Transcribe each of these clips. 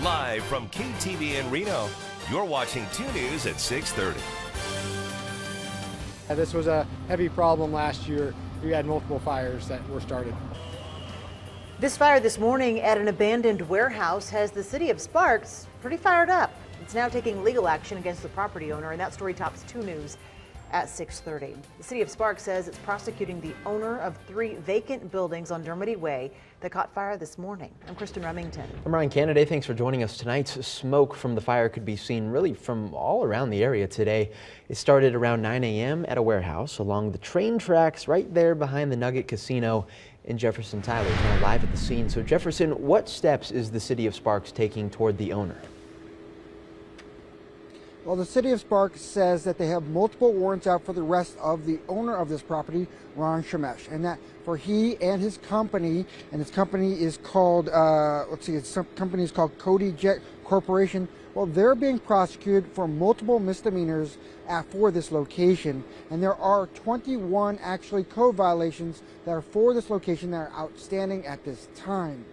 Live from KTV in Reno, you're watching 2 News at 6:30. This was a heavy problem last year. We had multiple fires that were started. This fire this morning at an abandoned warehouse has the city of Sparks pretty fired up. It's now taking legal action against the property owner, and that story tops 2 News at 6:30. The city of Sparks says it's prosecuting the owner of 3 vacant buildings on Dermody Way that caught fire this morning. I'm Kristen Remington. I'm Ryan Kennedy. Thanks for joining us tonight. Smoke from the fire could be seen really from all around the area today. It started around 9 a.m. at a warehouse along the train tracks right there behind the Nugget Casino in Jefferson. Tyler is now live at the scene. So Jefferson, what steps is the city of Sparks taking toward the owner? Well, the city of Sparks says that they have multiple warrants out for the arrest of the owner of this property, Ron Shemesh, and that for he and his company, and his company is called, his company is called Cody Jet Corporation. Well, they're being prosecuted for multiple misdemeanors for this location, and there are 21 actually code violations that are for this location that are outstanding at this time.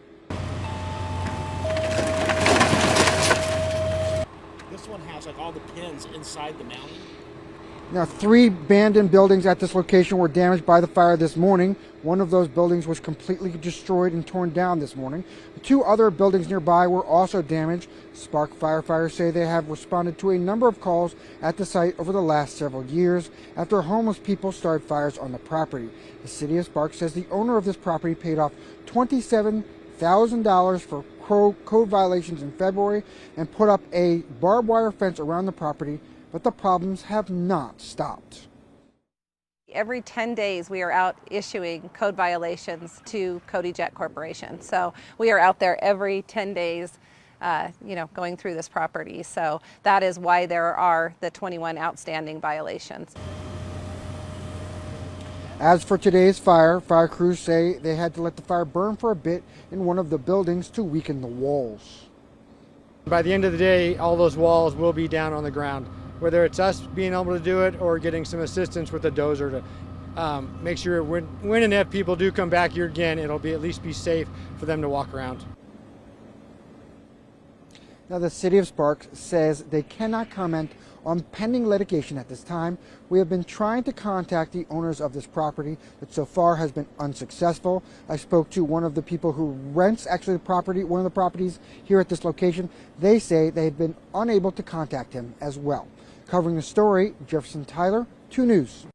This one has like all the pins inside the mounting. Now, 3 abandoned buildings at this location were damaged by the fire this morning. One of those buildings was completely destroyed and torn down this morning. 2 other buildings nearby were also damaged. Spark firefighters say they have responded to a number of calls at the site over the last several years after homeless people started fires on the property. The city of Sparks says the owner of this property paid off $27,000 for code violations in February and put up a barbed wire fence around the property, but the problems have not stopped. Every 10 days we are out issuing code violations to Cody Jet Corporation. So we are out there every 10 days going through this property. So that is why there are the 21 outstanding violations. As for today's fire crews say they had to let the fire burn for a bit in one of the buildings to weaken the walls. By the end of the day, all those walls will be down on the ground, whether it's us being able to do it or getting some assistance with a dozer to make sure when and if people do come back here again, it'll be at least be safe for them to walk around. Now, the city of Sparks says they cannot comment on pending litigation at this time. We have been trying to contact the owners of this property, but so far has been unsuccessful. I spoke to one of the people who rents actually the property, one of the properties here at this location. They say they've been unable to contact him as well. Covering the story, Jefferson Tyler, 2 News.